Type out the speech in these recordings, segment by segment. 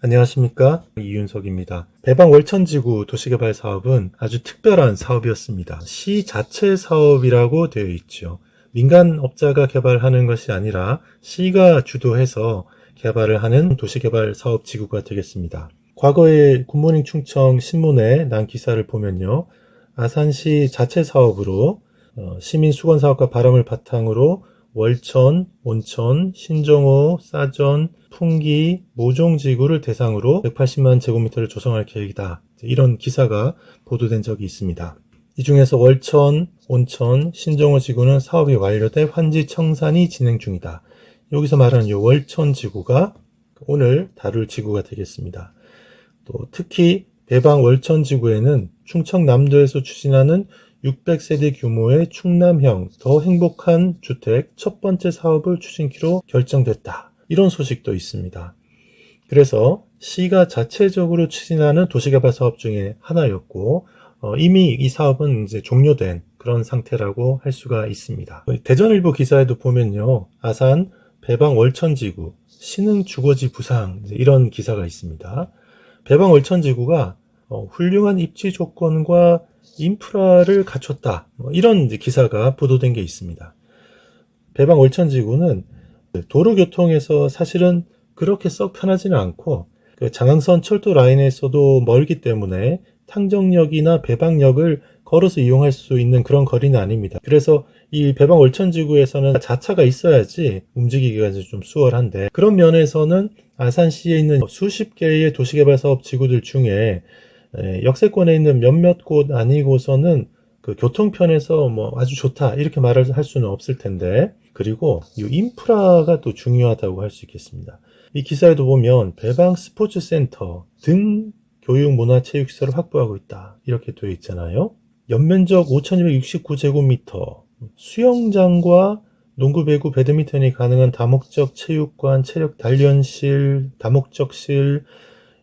안녕하십니까, 이윤석입니다. 배방월천지구 도시개발 사업은 아주 특별한 사업이었습니다. 시 자체 사업이라고 되어 있죠. 민간업자가 개발하는 것이 아니라 시가 주도해서 개발을 하는 도시개발 사업지구가 되겠습니다. 과거에 굿모닝 충청 신문에 난 기사를 보면요, 아산시 자체 사업으로 시민 수건 사업과 바람을 바탕으로 월천, 온천, 신정호, 싸전, 풍기, 모종지구를 대상으로 180만 제곱미터를 조성할 계획이다. 이런 기사가 보도된 적이 있습니다. 이 중에서 월천, 온천, 신정호 지구는 사업이 완료돼 환지 청산이 진행 중이다. 여기서 말하는 이 월천 지구가 오늘 다룰 지구가 되겠습니다. 또 특히 배방 월천 지구에는 충청남도에서 추진하는 600세대 규모의 충남형 더 행복한 주택 첫 번째 사업을 추진키로 결정됐다. 이런 소식도 있습니다. 그래서 시가 자체적으로 추진하는 도시개발 사업 중에 하나였고, 이미 이 사업은 이제 종료된 그런 상태라고 할 수가 있습니다. 대전일보 기사에도 보면요, 아산 배방 월천지구 신흥 주거지 부상 이런 기사가 있습니다. 배방 월천지구가 훌륭한 입지 조건과 인프라를 갖췄다. 이런 기사가 보도된 게 있습니다. 배방 월천지구는 도로교통에서 사실은 그렇게 썩 편하지는 않고 장항선 철도 라인에서도 멀기 때문에 탕정역이나 배방역을 걸어서 이용할 수 있는 그런 거리는 아닙니다. 그래서 이 배방 월천지구에서는 자차가 있어야지 움직이기가 좀 수월한데, 그런 면에서는 아산시에 있는 수십 개의 도시개발 사업 지구들 중에 역세권에 있는 몇몇 곳 아니고서는 그 교통편에서 아주 좋다 이렇게 말을 할 수는 없을 텐데, 그리고 이 인프라가 또 중요하다고 할 수 있겠습니다. 이 기사에도 보면 배방 스포츠센터 등 교육 문화 체육시설을 확보하고 있다 이렇게 되어 있잖아요. 연면적 5,269제곱미터, 수영장과 농구, 배구, 배드민턴이 가능한 다목적 체육관, 체력 단련실, 다목적실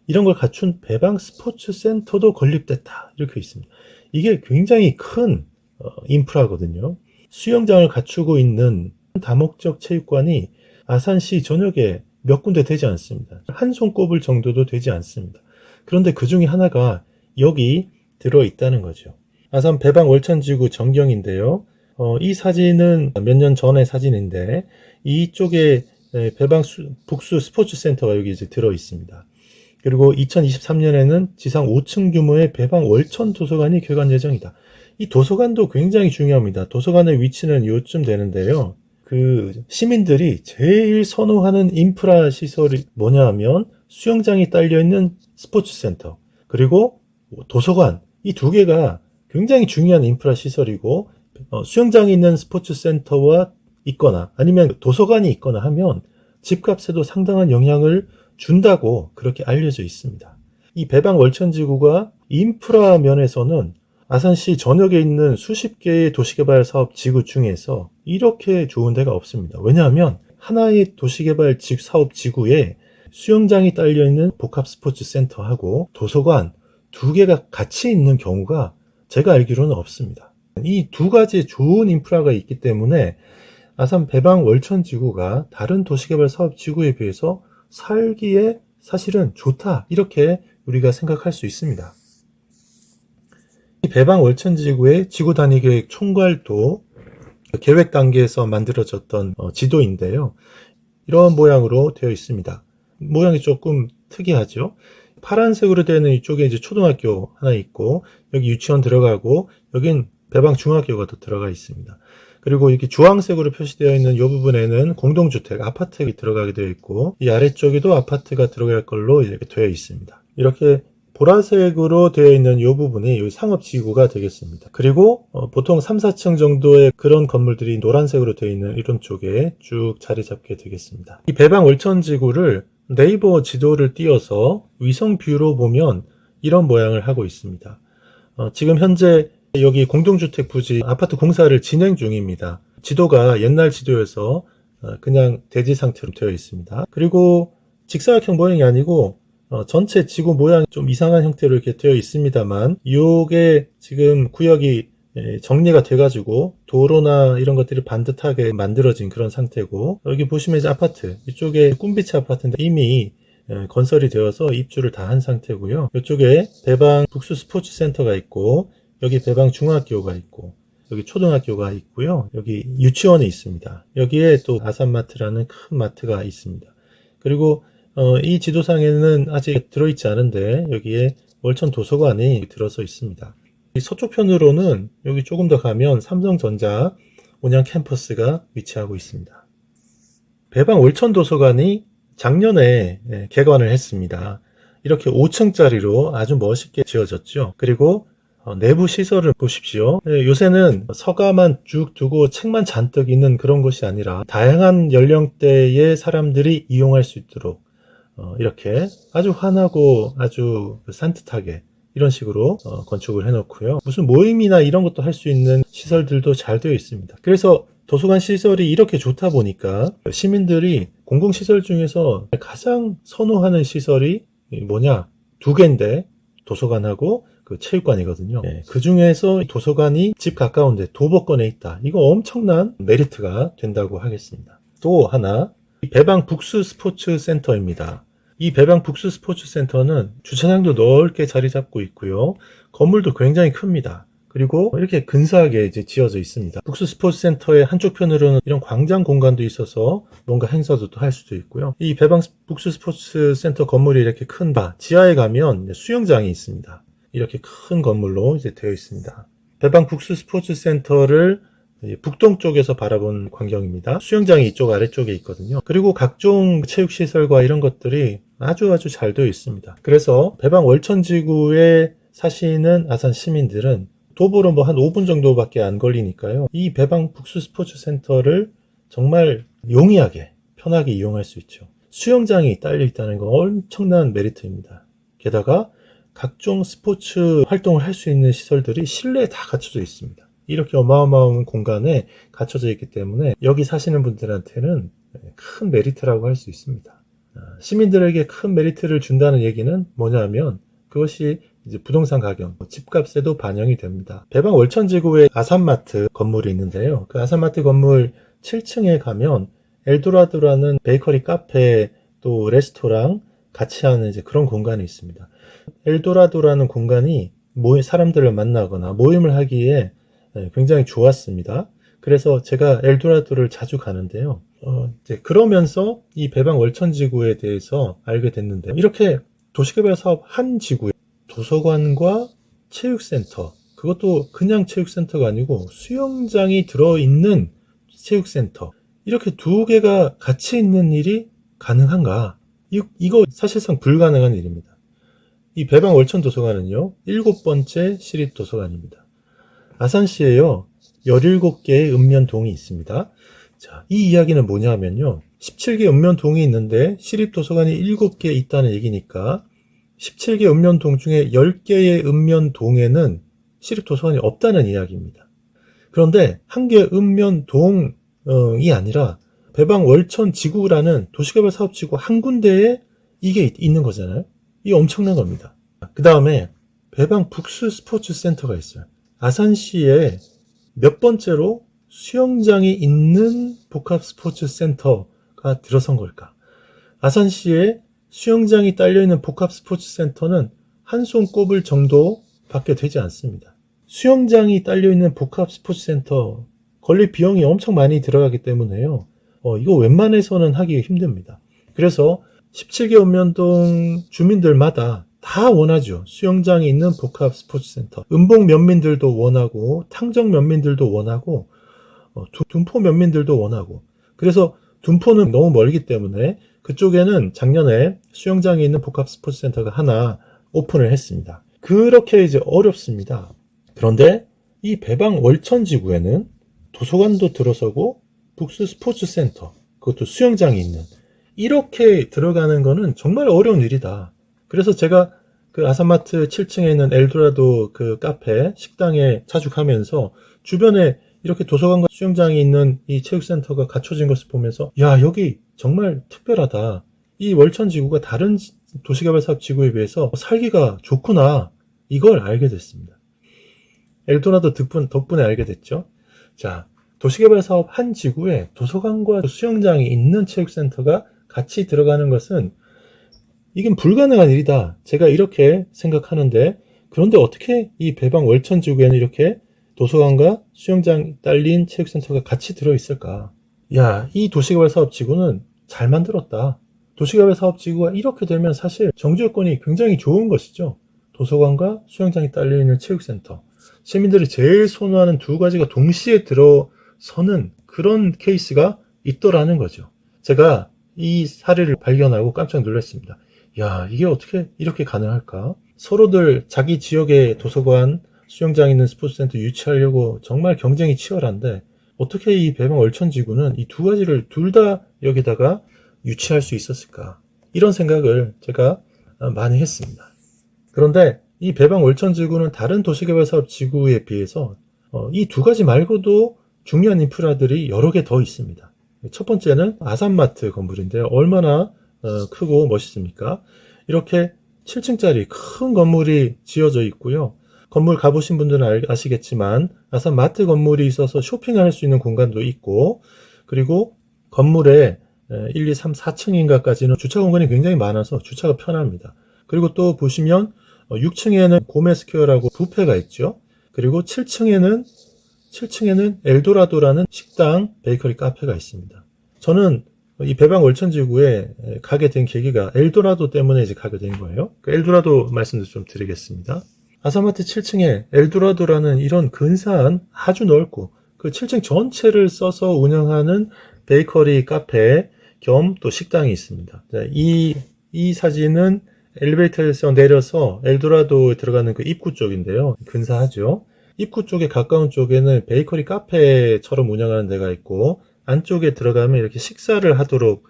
이런 걸 갖춘 배방 스포츠 센터도 건립됐다 이렇게 있습니다. 이게 굉장히 큰 인프라거든요. 수영장을 갖추고 있는 다목적 체육관이 아산시 전역에 몇 군데 되지 않습니다. 한 손 꼽을 정도도 되지 않습니다. 그런데 그 중에 하나가 여기 들어있다는 거죠. 아산 배방 월천지구 전경인데요. 이 사진은 몇 년 전의 사진인데 이쪽에 배방 북수 스포츠센터가 여기 이제 들어있습니다. 그리고 2023년에는 지상 5층 규모의 배방 월천 도서관이 개관 예정이다. 이 도서관도 굉장히 중요합니다. 도서관의 위치는 요쯤 되는데요. 그 시민들이 제일 선호하는 인프라 시설이 뭐냐 하면 수영장이 딸려있는 스포츠센터, 그리고 도서관, 이 두 개가 굉장히 중요한 인프라 시설이고, 수영장이 있는 스포츠센터와 있거나 아니면 도서관이 있거나 하면 집값에도 상당한 영향을 준다고 그렇게 알려져 있습니다. 이 배방 월천지구가 인프라 면에서는 아산시 전역에 있는 수십 개의 도시개발 사업 지구 중에서 이렇게 좋은 데가 없습니다. 왜냐하면 하나의 도시개발 사업 지구에 수영장이 딸려있는 복합 스포츠 센터하고 도서관 두 개가 같이 있는 경우가 제가 알기로는 없습니다. 이 두 가지 좋은 인프라가 있기 때문에 아산 배방 월천지구가 다른 도시개발 사업 지구에 비해서 살기에 사실은 좋다 이렇게 우리가 생각할 수 있습니다. 이 배방 월천지구의 지구 단위 계획 총괄도 계획 단계에서 만들어졌던 지도인데요. 이런 모양으로 되어 있습니다. 모양이 조금 특이하죠. 파란색으로 되는 이쪽에 이제 초등학교 하나 있고, 여기 유치원 들어가고, 여긴 배방 중학교가 또 들어가 있습니다. 그리고 이렇게 주황색으로 표시되어 있는 이 부분에는 공동주택, 아파트가 들어가게 되어 있고, 이 아래쪽에도 아파트가 들어갈 걸로 이렇게 되어 있습니다. 이렇게 보라색으로 되어 있는 이 부분이 이 상업지구가 되겠습니다. 그리고 보통 3, 4층 정도의 그런 건물들이 노란색으로 되어 있는 이런 쪽에 쭉 자리 잡게 되겠습니다. 이 배방 월천지구를 네이버 지도를 띄워서 위성 뷰로 보면 이런 모양을 하고 있습니다. 지금 현재 여기 공동주택 부지 아파트 공사를 진행 중입니다. 지도가 옛날 지도여서 그냥 대지 상태로 되어 있습니다. 그리고 직사각형 모양이 아니고 전체 지구 모양이 좀 이상한 형태로 이렇게 되어 있습니다만, 이게 지금 구역이 정리가 돼가지고 도로나 이런 것들이 반듯하게 만들어진 그런 상태고, 여기 보시면 이제 아파트, 이쪽에 꿈비치 아파트인데 이미 건설이 되어서 입주를 다 한 상태고요. 이쪽에 배방 북수 스포츠 센터가 있고, 여기 배방 중학교가 있고, 여기 초등학교가 있고요. 여기 유치원이 있습니다. 여기에 또 아산마트라는 큰 마트가 있습니다. 그리고 이 지도상에는 아직 들어있지 않은데 여기에 월천 도서관이 들어서 있습니다. 이 서쪽 편으로는 여기 조금 더 가면 삼성전자 온양 캠퍼스가 위치하고 있습니다. 배방 월천 도서관이 작년에 개관을 했습니다. 이렇게 5층짜리로 아주 멋있게 지어졌죠. 그리고 내부 시설을 보십시오. 요새는 서가만 쭉 두고 책만 잔뜩 있는 그런 곳이 아니라 다양한 연령대의 사람들이 이용할 수 있도록 이렇게 아주 환하고 아주 산뜻하게 이런 식으로 건축을 해놓고요. 무슨 모임이나 이런 것도 할 수 있는 시설들도 잘 되어 있습니다. 그래서 도서관 시설이 이렇게 좋다 보니까 시민들이 공공시설 중에서 가장 선호하는 시설이 뭐냐? 두 개인데 도서관하고 그 체육관이거든요. 그 중에서 도서관이 집 가까운데 도보권에 있다. 이거 엄청난 메리트가 된다고 하겠습니다. 또 하나, 배방 북수 스포츠 센터입니다. 이 배방 북수 스포츠 센터는 주차장도 넓게 자리 잡고 있고요. 건물도 굉장히 큽니다. 그리고 이렇게 근사하게 이제 지어져 있습니다. 북수 스포츠 센터의 한쪽 편으로는 이런 광장 공간도 있어서 뭔가 행사도 또 할 수도 있고요. 이 배방 북수 스포츠 센터 건물이 이렇게 큰 지하에 가면 수영장이 있습니다. 이렇게 큰 건물로 이제 되어 있습니다. 배방 북수 스포츠 센터를 북동쪽에서 바라본 광경입니다. 수영장이 이쪽 아래쪽에 있거든요. 그리고 각종 체육시설과 이런 것들이 아주 잘 되어 있습니다. 그래서 배방 월천지구에 사시는 아산 시민들은 도보로 한 5분 정도밖에 안 걸리니까요. 이 배방 북수 스포츠 센터를 정말 용이하게 편하게 이용할 수 있죠. 수영장이 딸려 있다는 건 엄청난 메리트입니다. 게다가 각종 스포츠 활동을 할 수 있는 시설들이 실내에 다 갖춰져 있습니다. 이렇게 어마어마한 공간에 갖춰져 있기 때문에 여기 사시는 분들한테는 큰 메리트라고 할 수 있습니다. 시민들에게 큰 메리트를 준다는 얘기는 뭐냐면 그것이 이제 부동산 가격, 집값에도 반영이 됩니다. 배방 월천지구에 아산마트 건물이 있는데요. 그 아산마트 건물 7층에 가면 엘도라도라는 베이커리 카페 또 레스토랑 같이 하는 이제 그런 공간이 있습니다. 엘도라도라는 공간이 사람들을 만나거나 모임을 하기에 굉장히 좋았습니다. 그래서 제가 엘도라도를 자주 가는데요. 이제 그러면서 이 배방 월천지구에 대해서 알게 됐는데 이렇게 도시개발 사업 한 지구에 도서관과 체육센터, 그것도 그냥 체육센터가 아니고 수영장이 들어있는 체육센터, 이렇게 두 개가 같이 있는 일이 가능한가? 이거 사실상 불가능한 일입니다. 이 배방 월천 도서관은요, 7번째 시립도서관입니다. 아산시에요, 17개의 읍면동이 있습니다. 자, 이 이야기는 뭐냐면요, 17개 읍면동이 있는데 시립도서관이 7개 있다는 얘기니까 17개 읍면동 중에 10개의 읍면동에는 시립도서관이 없다는 이야기입니다. 그런데 한 개 읍면동이 아니라 배방 월천 지구라는 도시개발 사업지구 한 군데에 이게 있는 거잖아요. 이게 엄청난 겁니다. 그 다음에 배방 북수 스포츠 센터가 있어요. 아산시에 몇 번째로 수영장이 있는 복합 스포츠 센터가 들어선 걸까? 아산시에 수영장이 딸려있는 복합 스포츠 센터는 한 손 꼽을 정도밖에 되지 않습니다. 수영장이 딸려있는 복합 스포츠 센터 건립 비용이 엄청 많이 들어가기 때문에요. 이거 웬만해서는 하기 힘듭니다. 그래서 17개 읍면동 주민들마다 다 원하죠. 수영장이 있는 복합 스포츠 센터. 음봉 면민들도 원하고 탕정 면민들도 원하고 둔포 면민들도 원하고. 그래서 둔포는 너무 멀기 때문에 그쪽에는 작년에 수영장이 있는 복합 스포츠 센터가 하나 오픈을 했습니다. 그렇게 이제 어렵습니다. 그런데 이 배방 월천지구에는 도서관도 들어서고 북수 스포츠 센터, 그것도 수영장이 있는, 이렇게 들어가는 거는 정말 어려운 일이다. 그래서 제가 그 아산마트 7층에 있는 엘도라도 그 카페, 식당에 자주 가면서 주변에 이렇게 도서관과 수영장이 있는 이 체육센터가 갖춰진 것을 보면서 야, 여기 정말 특별하다. 이 월천지구가 다른 도시개발 사업 지구에 비해서 살기가 좋구나. 이걸 알게 됐습니다. 엘도라도 덕분에 알게 됐죠. 자, 도시개발 사업 한 지구에 도서관과 수영장이 있는 체육센터가 같이 들어가는 것은 이건 불가능한 일이다. 제가 이렇게 생각하는데, 그런데 어떻게 이 배방 월천지구에는 이렇게 도서관과 수영장 딸린 체육센터가 같이 들어있을까? 야, 이 도시개발 사업지구는 잘 만들었다. 도시개발 사업지구가 이렇게 되면 사실 정주 여건이 굉장히 좋은 것이죠. 도서관과 수영장이 딸려있는 체육센터. 시민들이 제일 선호하는 두 가지가 동시에 들어서는 그런 케이스가 있더라는 거죠. 제가 이 사례를 발견하고 깜짝 놀랐습니다. 야, 이게 어떻게 이렇게 가능할까? 서로들 자기 지역에 도서관, 수영장 있는 스포츠센터 유치하려고 정말 경쟁이 치열한데 어떻게 이 배방 월천지구는 이 두 가지를 둘 다 여기다가 유치할 수 있었을까? 이런 생각을 제가 많이 했습니다. 그런데 이 배방 월천지구는 다른 도시개발 사업 지구에 비해서 이 두 가지 말고도 중요한 인프라들이 여러 개 더 있습니다. 첫 번째는 아산마트 건물인데요. 얼마나 크고 멋있습니까? 이렇게 7층짜리 큰 건물이 지어져 있고요. 건물 가보신 분들은 아시겠지만 아산마트 건물이 있어서 쇼핑을 할 수 있는 공간도 있고, 그리고 건물에 1, 2, 3, 4층인가까지는 주차 공간이 굉장히 많아서 주차가 편합니다. 그리고 또 보시면 6층에는 고메스퀘어라고 뷔페가 있죠. 그리고 7층에는 엘도라도라는 식당, 베이커리, 카페가 있습니다. 저는 이 배방 월천지구에 가게 된 계기가 엘도라도 때문에 이제 가게 된 거예요. 그 엘도라도 말씀도 좀 드리겠습니다. 아산마트 7층에 엘도라도라는 이런 근사한 아주 넓고 그 7층 전체를 써서 운영하는 베이커리, 카페 겸 또 식당이 있습니다. 이 사진은 엘리베이터에서 내려서 엘도라도에 들어가는 그 입구 쪽인데요. 근사하죠. 입구 쪽에 가까운 쪽에는 베이커리 카페처럼 운영하는 데가 있고, 안쪽에 들어가면 이렇게 식사를 하도록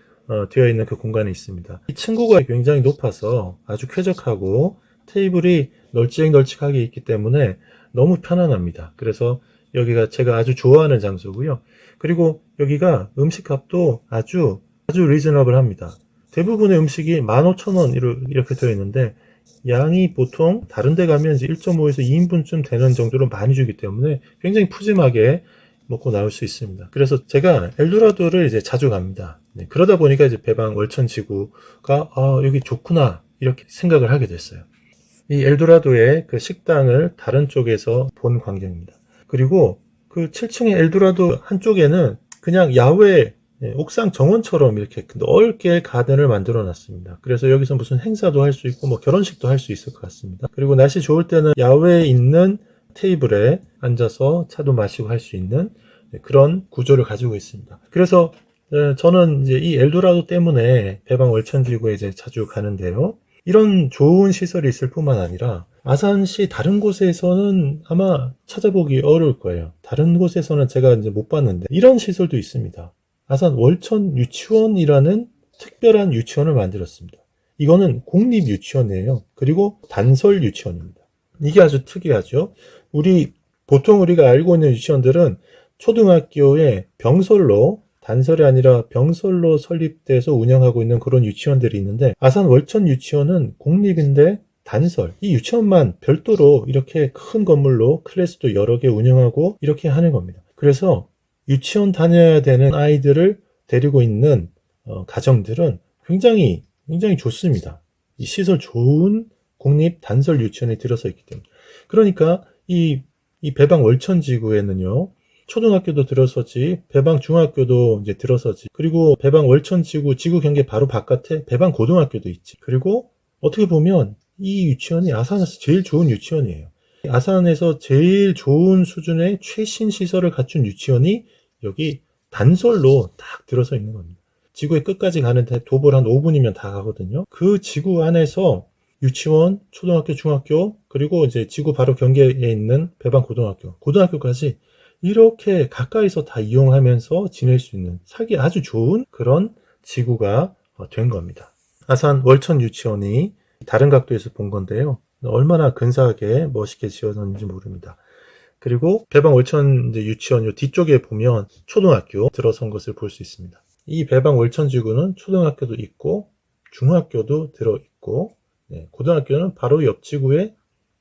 되어 있는 그 공간이 있습니다. 이 층고가 굉장히 높아서 아주 쾌적하고 테이블이 널찍널찍하게 있기 때문에 너무 편안합니다. 그래서 여기가 제가 아주 좋아하는 장소고요. 그리고 여기가 음식값도 아주 리즈너블 합니다. 대부분의 음식이 15,000원 이렇게 되어 있는데 양이 보통 다른 데 가면 이제 1.5에서 2인분쯤 되는 정도로 많이 주기 때문에 굉장히 푸짐하게 먹고 나올 수 있습니다. 그래서 제가 엘도라도를 이제 자주 갑니다. 네, 그러다 보니까 이제 배방 월천지구가 여기 좋구나 이렇게 생각을 하게 됐어요. 이 엘도라도의 그 식당을 다른 쪽에서 본 광경입니다. 그리고 그 7층의 엘도라도 한쪽에는 그냥 야외 옥상 정원처럼 이렇게 넓게 가든을 만들어 놨습니다. 그래서 여기서 무슨 행사도 할 수 있고 뭐 결혼식도 할 수 있을 것 같습니다. 그리고 날씨 좋을 때는 야외에 있는 테이블에 앉아서 차도 마시고 할 수 있는 그런 구조를 가지고 있습니다. 그래서 저는 이제 이 엘도라도 때문에 배방 월천지구에 이제 자주 가는데요. 이런 좋은 시설이 있을 뿐만 아니라 아산시 다른 곳에서는 아마 찾아보기 어려울 거예요. 다른 곳에서는 제가 이제 못 봤는데 이런 시설도 있습니다. 아산 월천 유치원이라는 특별한 유치원을 만들었습니다. 이거는 공립 유치원이에요. 그리고 단설 유치원입니다. 이게 아주 특이하죠. 보통 우리가 알고 있는 유치원들은 초등학교에 병설로, 단설이 아니라 병설로 설립돼서 운영하고 있는 그런 유치원들이 있는데, 아산 월천 유치원은 공립인데 단설, 이 유치원만 별도로 이렇게 큰 건물로 클래스도 여러 개 운영하고 이렇게 하는 겁니다. 그래서 유치원 다녀야 되는 아이들을 데리고 있는 가정들은 굉장히 좋습니다. 이 시설 좋은 공립 단설 유치원에 들어서 있기 때문에. 그러니까 이 배방 월천지구에는요, 초등학교도 들어서지, 배방 중학교도 이제 들어서지, 그리고 배방 월천지구 지구 경계 바로 바깥에 배방 고등학교도 있지. 그리고 어떻게 보면 이 유치원이 아산에서 제일 좋은 유치원이에요. 아산에서 제일 좋은 수준의 최신 시설을 갖춘 유치원이 여기 단설로 딱 들어서 있는 겁니다. 지구의 끝까지 가는데 도보를 한 5분이면 다 가거든요. 그 지구 안에서 유치원, 초등학교, 중학교, 그리고 이제 지구 바로 경계에 있는 배방 고등학교까지 이렇게 가까이서 다 이용하면서 지낼 수 있는, 살기 아주 좋은 그런 지구가 된 겁니다. 아산 월천 유치원이 다른 각도에서 본 건데요. 얼마나 근사하게 멋있게 지어졌는지 모릅니다. 그리고 배방 월천 유치원 요 뒤쪽에 보면 초등학교 들어선 것을 볼 수 있습니다. 이 배방 월천지구는 초등학교도 있고 중학교도 들어있고 고등학교는 바로 옆 지구에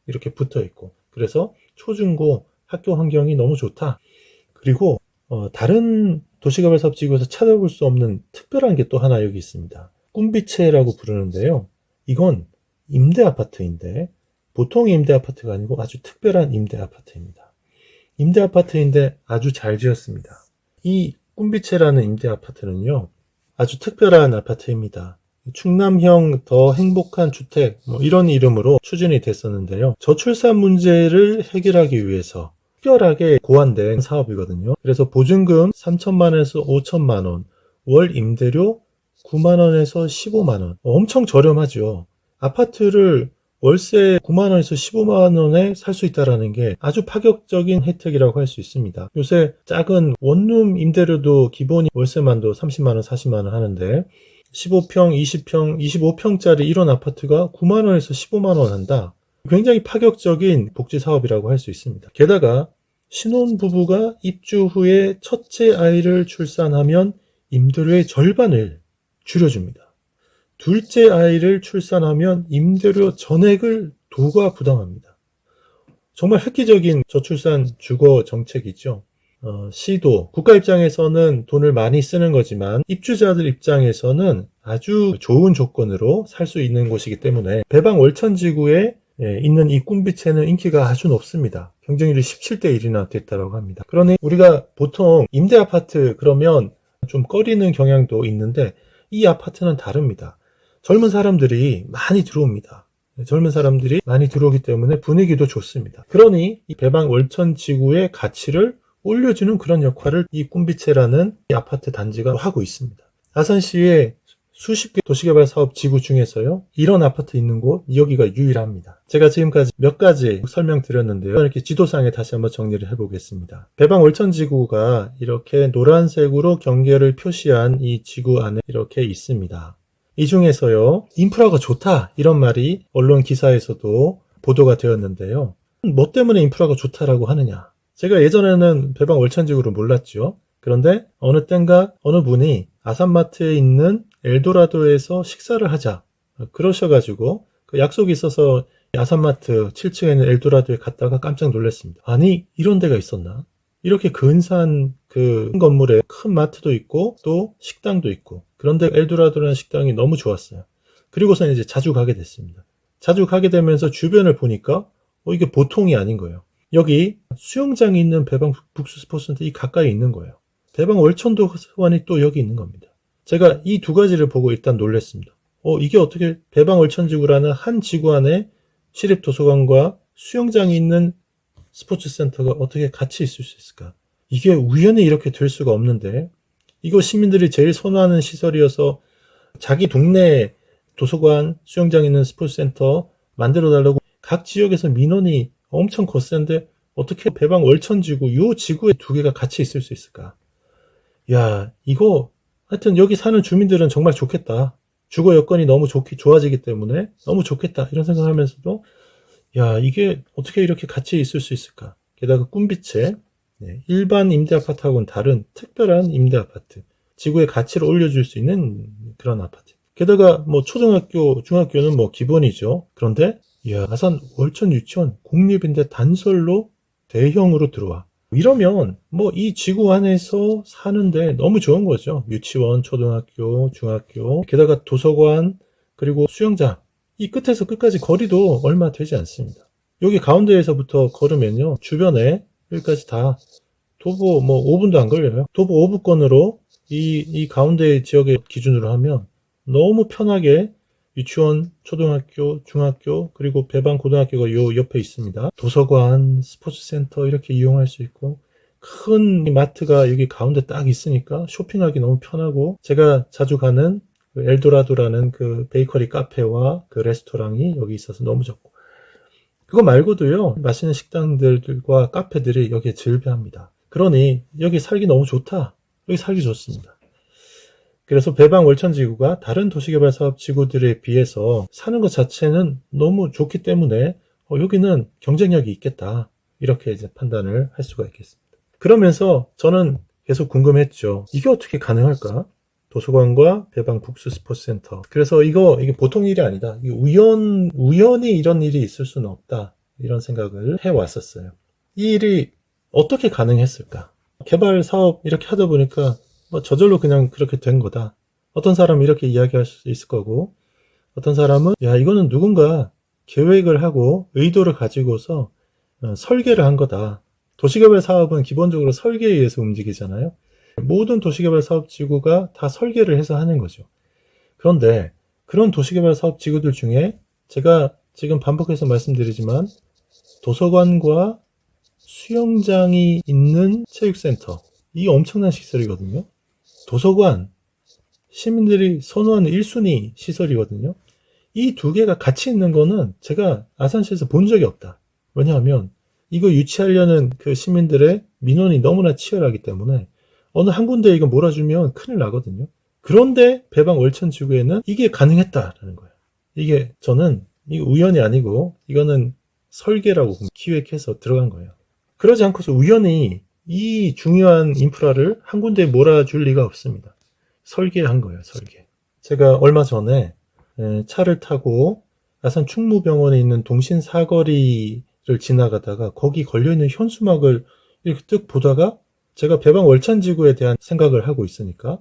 이렇게 붙어 있고, 그래서 초중고 학교 환경이 너무 좋다. 그리고 다른 도시개발 사업 지구에서 찾아볼 수 없는 특별한 게 또 하나 여기 있습니다. 꿈비체라고 부르는데요. 이건 임대 아파트인데 보통 임대 아파트가 아니고 아주 특별한 임대 아파트입니다. 임대 아파트인데 아주 잘 지었습니다. 이 꿈비체라는 임대 아파트는요, 아주 특별한 아파트입니다. 충남형 더 행복한 주택, 이런 이름으로 추진이 됐었는데요. 저출산 문제를 해결하기 위해서 특별하게 고안된 사업이거든요. 그래서 보증금 3천만원에서 5천만원, 월 임대료 9만원에서 15만원. 엄청 저렴하죠. 아파트를 월세 9만원에서 15만원에 살 수 있다는 게 아주 파격적인 혜택이라고 할 수 있습니다. 요새 작은 원룸 임대료도 기본이 월세만도 30만원, 40만원 하는데 15평, 20평, 25평짜리 이런 아파트가 9만원에서 15만원 한다. 굉장히 파격적인 복지 사업이라고 할 수 있습니다. 게다가 신혼부부가 입주 후에 첫째 아이를 출산하면 임대료의 절반을 줄여줍니다. 둘째 아이를 출산하면 임대료 전액을 도가 부담합니다. 정말 획기적인 저출산 주거 정책이죠. 시도, 국가 입장에서는 돈을 많이 쓰는 거지만 입주자들 입장에서는 아주 좋은 조건으로 살 수 있는 곳이기 때문에 배방 월천지구에 있는 이 꿈비체는 인기가 아주 높습니다. 경쟁률이 17대 1이나 됐다고 합니다. 그러니 우리가 보통 임대 아파트 그러면 좀 꺼리는 경향도 있는데 이 아파트는 다릅니다. 젊은 사람들이 많이 들어옵니다. 젊은 사람들이 많이 들어오기 때문에 분위기도 좋습니다. 그러니 이 배방 월천지구의 가치를 올려주는 그런 역할을 이 꿈비체라는 이 아파트 단지가 하고 있습니다. 아산시의 수십 개 도시개발 사업 지구 중에서요, 이런 아파트 있는 곳 여기가 유일합니다. 제가 지금까지 몇 가지 설명드렸는데요. 이렇게 지도상에 다시 한번 정리를 해보겠습니다. 배방 월천지구가 이렇게 노란색으로 경계를 표시한 이 지구 안에 이렇게 있습니다. 이 중에서요, 인프라가 좋다 이런 말이 언론 기사에서도 보도가 되었는데요. 뭐 때문에 인프라가 좋다라고 하느냐? 제가 예전에는 배방 월천지구를 몰랐죠. 그런데 어느 땐가 어느 분이 아산마트에 있는 엘도라도에서 식사를 하자 그러셔가지고 그 약속이 있어서 아산마트 7층에 있는 엘도라도에 갔다가 깜짝 놀랐습니다. 아니 이런 데가 있었나? 이렇게 근사한 그 건물에 큰 마트도 있고 또 식당도 있고, 그런데 엘도라도라는 식당이 너무 좋았어요. 그리고서 이제 자주 가게 됐습니다. 자주 가게 되면서 주변을 보니까 이게 보통이 아닌 거예요. 여기 수영장이 있는 배방 북수스포츠센터 이 가까이 있는 거예요. 배방 월천도서관이 또 여기 있는 겁니다. 제가 이 두 가지를 보고 일단 놀랐습니다. 이게 어떻게 배방 월천지구라는 한 지구 안에 시립도서관과 수영장이 있는 스포츠센터가 어떻게 같이 있을 수 있을까? 이게 우연히 이렇게 될 수가 없는데, 이거 시민들이 제일 선호하는 시설이어서 자기 동네 도서관, 수영장 있는 스포츠센터 만들어달라고 각 지역에서 민원이 엄청 거센데 어떻게 배방 월천지구 이 지구에 두 개가 같이 있을 수 있을까? 야, 이거 하여튼 여기 사는 주민들은 정말 좋겠다. 주거 여건이 너무 좋아지기 때문에 너무 좋겠다 이런 생각하면서도 야, 이게 어떻게 이렇게 같이 있을 수 있을까? 게다가 꿈비체, 일반 임대 아파트하고는 다른 특별한 임대 아파트, 지구의 가치를 올려줄 수 있는 그런 아파트. 게다가 뭐 초등학교, 중학교는 뭐 기본이죠. 그런데 이야, 아산 월천 유치원 공립인데 단설로 대형으로 들어와. 이러면 뭐 이 지구 안에서 사는데 너무 좋은 거죠. 유치원, 초등학교, 중학교, 게다가 도서관, 그리고 수영장. 이 끝에서 끝까지 거리도 얼마 되지 않습니다. 여기 가운데에서부터 걸으면요, 주변에 여기까지 다 도보 뭐 5분도 안 걸려요. 도보 5분권으로 이 가운데 지역의 기준으로 하면 너무 편하게 유치원, 초등학교, 중학교, 그리고 배방 고등학교가 요 옆에 있습니다. 도서관, 스포츠센터 이렇게 이용할 수 있고, 큰 마트가 여기 가운데 딱 있으니까 쇼핑하기 너무 편하고, 제가 자주 가는 그 엘도라도라는 그 베이커리 카페와 그 레스토랑이 여기 있어서 너무 좋고, 그거 말고도요, 맛있는 식당들과 카페들이 여기에 즐비합니다. 그러니 여기 살기 너무 좋다. 여기 살기 좋습니다. 그래서 배방 월천지구가 다른 도시개발 사업 지구들에 비해서 사는 것 자체는 너무 좋기 때문에 여기는 경쟁력이 있겠다. 이렇게 이제 판단을 할 수가 있겠습니다. 그러면서 저는 계속 궁금했죠. 이게 어떻게 가능할까? 도서관과 배방 북수 스포츠센터. 그래서 이게 보통 일이 아니다. 우연히 이런 일이 있을 수는 없다. 이런 생각을 해왔었어요. 이 일이 어떻게 가능했을까? 개발 사업 이렇게 하다 보니까 저절로 그냥 그렇게 된 거다. 어떤 사람은 이렇게 이야기할 수 있을 거고, 어떤 사람은 야 이거는 누군가 계획을 하고 의도를 가지고서 설계를 한 거다. 도시개발 사업은 기본적으로 설계에 의해서 움직이잖아요. 모든 도시개발 사업지구가 다 설계를 해서 하는 거죠. 그런데 그런 도시개발 사업지구들 중에 제가 지금 반복해서 말씀드리지만 도서관과 수영장이 있는 체육센터, 이 엄청난 시설이거든요. 도서관, 시민들이 선호하는 1순위 시설이거든요. 이 두 개가 같이 있는 거는 제가 아산시에서 본 적이 없다. 왜냐하면 이거 유치하려는 그 시민들의 민원이 너무나 치열하기 때문에 어느 한 군데에 이거 몰아주면 큰일 나거든요. 그런데 배방 월천지구에는 이게 가능했다라는 거예요. 이게 저는 이거 우연이 아니고 이거는 설계라고 기획해서 들어간 거예요. 그러지 않고서 우연히 이 중요한 인프라를 한 군데에 몰아줄 리가 없습니다. 설계한 거예요, 설계. 제가 얼마 전에 차를 타고 아산 충무병원에 있는 동신사거리를 지나가다가 거기 걸려있는 현수막을 이렇게 뜩 보다가 제가 배방 월천지구에 대한 생각을 하고 있으니까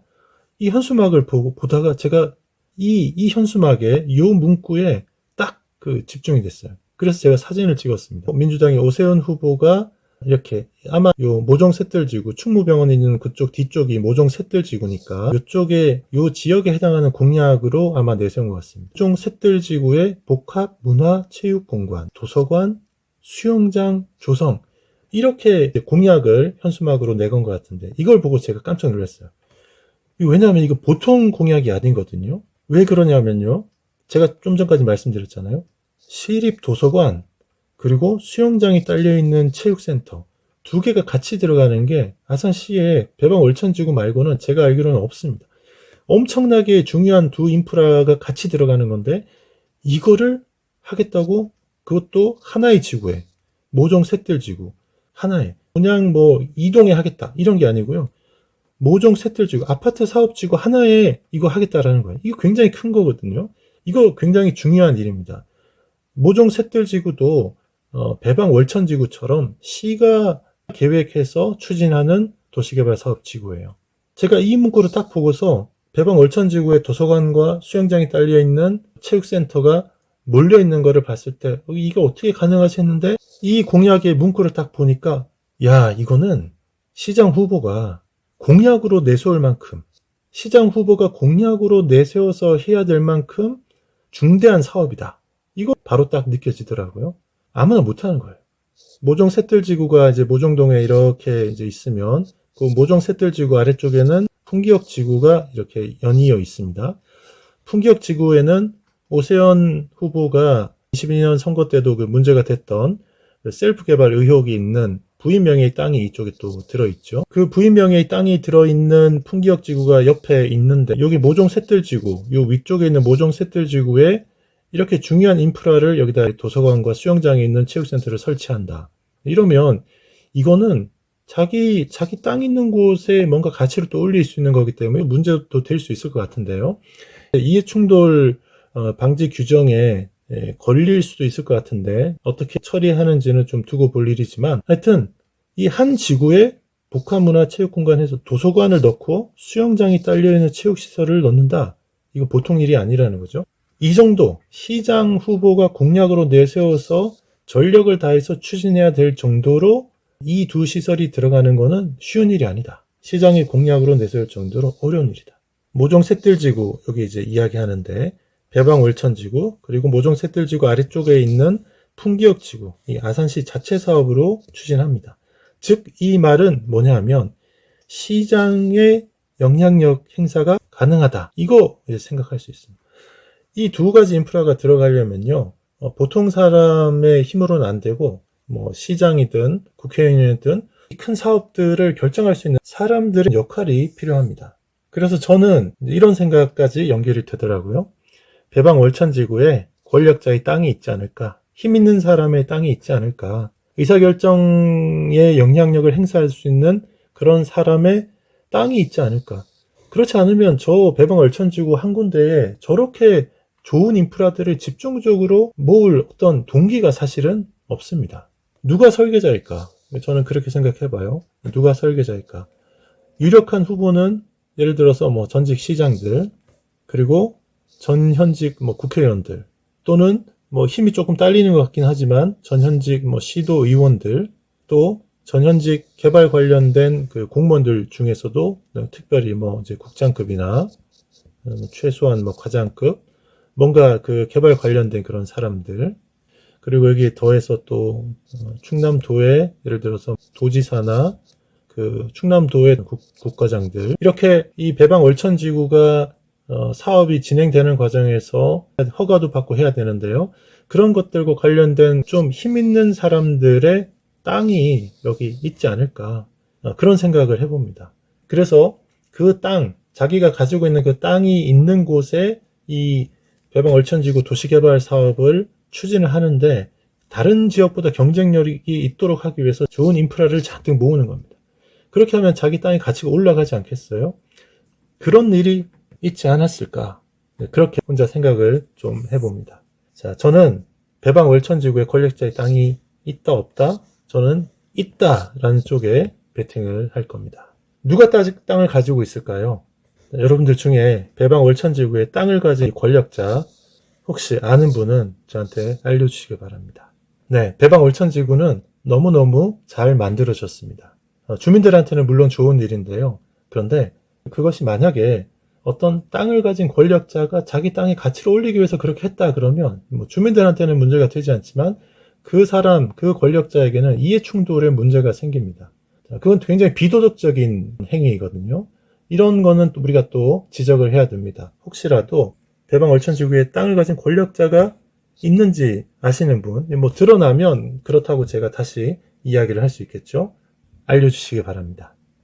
이 현수막을 보다가 제가 이 현수막에 이 문구에 딱 그 집중이 됐어요. 그래서 제가 사진을 찍었습니다. 민주당의 오세훈 후보가 이렇게 아마 요 모종 샛들지구 충무병원에 있는 그쪽 뒤쪽이 모종 샛들지구니까 이쪽에 요 지역에 해당하는 공약으로 아마 내세운 것 같습니다. 모종 샛들지구의 복합 문화 체육 공간, 도서관, 수영장 조성 이렇게 공약을 현수막으로 내건 것 같은데 이걸 보고 제가 깜짝 놀랐어요. 왜냐하면 이거 보통 공약이 아니거든요. 왜 그러냐면요. 제가 좀 전까지 말씀드렸잖아요. 시립 도서관 그리고 수영장이 딸려있는 체육센터 두 개가 같이 들어가는 게 아산시에 배방 월천지구 말고는 제가 알기로는 없습니다. 엄청나게 중요한 두 인프라가 같이 들어가는 건데 이거를 하겠다고 그것도 하나의 지구에 모종 샛들지구 하나에 그냥 뭐 이동에 하겠다 이런 게 아니고요. 모종 샛들지구 아파트 사업지구 하나에 이거 하겠다라는 거예요. 이거 굉장히 큰 거거든요. 이거 굉장히 중요한 일입니다. 모종 샛들지구도 배방 월천지구처럼 시가 계획해서 추진하는 도시개발 사업지구예요. 제가 이 문구를 딱 보고서 배방 월천지구에 도서관과 수영장이 딸려있는 체육센터가 몰려있는 거를 봤을 때 이게 어떻게 가능하지 했는데 이 공약의 문구를 딱 보니까 야 이거는 시장 후보가 공약으로 내세울 만큼 시장 후보가 공약으로 내세워서 해야 될 만큼 중대한 사업이다. 이거 바로 딱 느껴지더라고요. 아무나 못하는 거예요. 모종 샛들지구가 이제 모종동에 이렇게 이제 있으면 그 모종 샛들지구 아래쪽에는 풍기역 지구가 이렇게 연이어 있습니다. 풍기역 지구에는 오세훈 후보가 22년 선거 때도 그 문제가 됐던 셀프 개발 의혹이 있는 부인 명의의 땅이 이쪽에 또 들어있죠. 그 부인 명의의 땅이 들어있는 풍기역 지구가 옆에 있는데 여기 모종 샛들지구, 요 위쪽에 있는 모종 샛들지구에 이렇게 중요한 인프라를 여기다 도서관과 수영장에 있는 체육센터를 설치한다. 이러면 이거는 자기 땅 있는 곳에 뭔가 가치를 또 올릴 수 있는 거기 때문에 문제도 될 수 있을 것 같은데요. 이해충돌 방지 규정에 걸릴 수도 있을 것 같은데 어떻게 처리하는지는 좀 두고 볼 일이지만 하여튼 이 한 지구에 복합문화체육공간에서 도서관을 넣고 수영장이 딸려있는 체육시설을 넣는다. 이거 보통 일이 아니라는 거죠. 이 정도 시장 후보가 공약으로 내세워서 전력을 다해서 추진해야 될 정도로 이 두 시설이 들어가는 거는 쉬운 일이 아니다. 시장이 공약으로 내세울 정도로 어려운 일이다. 모종 샛들지구 여기 이제 이야기하는데 배방 월천지구 그리고 모종 샛들지구 아래쪽에 있는 풍기역 지구 이 아산시 자체 사업으로 추진합니다. 즉 이 말은 뭐냐 하면 시장의 영향력 행사가 가능하다. 이거 생각할 수 있습니다. 이 두 가지 인프라가 들어가려면요. 보통 사람의 힘으로는 안 되고 뭐 시장이든 국회의원이든 큰 사업들을 결정할 수 있는 사람들의 역할이 필요합니다. 그래서 저는 이런 생각까지 연결이 되더라고요. 배방 월천지구에 권력자의 땅이 있지 않을까, 힘 있는 사람의 땅이 있지 않을까, 의사결정에 영향력을 행사할 수 있는 그런 사람의 땅이 있지 않을까. 그렇지 않으면 저 배방 월천지구 한 군데에 저렇게 좋은 인프라들을 집중적으로 모을 어떤 동기가 사실은 없습니다. 누가 설계자일까? 저는 그렇게 생각해봐요. 누가 설계자일까? 유력한 후보는 예를 들어서 뭐 전직 시장들, 그리고 전현직 국회의원들 또는 힘이 조금 딸리는 것 같긴 하지만 전현직 시도 의원들 또 전현직 개발 관련된 그 공무원들 중에서도 특별히 이제 국장급이나 최소한 과장급 뭔가 그 개발 관련된 그런 사람들 그리고 여기에 더해서 또 충남도의 예를 들어서 도지사나 그 충남도의 국과장들 이렇게 이 배방 월천지구가 사업이 진행되는 과정에서 허가도 받고 해야 되는데요. 그런 것들과 관련된 좀 힘 있는 사람들의 땅이 여기 있지 않을까 그런 생각을 해봅니다. 그래서 그 땅, 자기가 가지고 있는 그 땅이 있는 곳에 이 배방 월천지구 도시개발 사업을 추진을 하는데 다른 지역보다 경쟁력이 있도록 하기 위해서 좋은 인프라를 잔뜩 모으는 겁니다. 그렇게 하면 자기 땅의 가치가 올라가지 않겠어요? 그런 일이 있지 않았을까? 그렇게 혼자 생각을 좀 해봅니다. 자, 저는 배방 월천지구에 권력자의 땅이 있다 없다? 저는 있다라는 쪽에 베팅을 할 겁니다. 누가 땅을 가지고 있을까요? 여러분들 중에 배방 월천지구에 땅을 가진 권력자 혹시 아는 분은 저한테 알려주시기 바랍니다. 네, 배방 월천지구는 너무너무 잘 만들어졌습니다. 주민들한테는 물론 좋은 일인데요. 그런데 그것이 만약에 어떤 땅을 가진 권력자가 자기 땅의 가치를 올리기 위해서 그렇게 했다 그러면 주민들한테는 문제가 되지 않지만 그 사람, 그 권력자에게는 이해충돌의 문제가 생깁니다. 그건 굉장히 비도덕적인 행위이거든요. 이런 거는 우리가 또 지적을 해야 됩니다. 혹시라도 배방 월천지구에 땅을 가진 권력자가 있는지 아시는 분, 드러나면 그렇다고 제가 다시 이야기를 할 수 있겠죠. 알려주시기 바랍니다.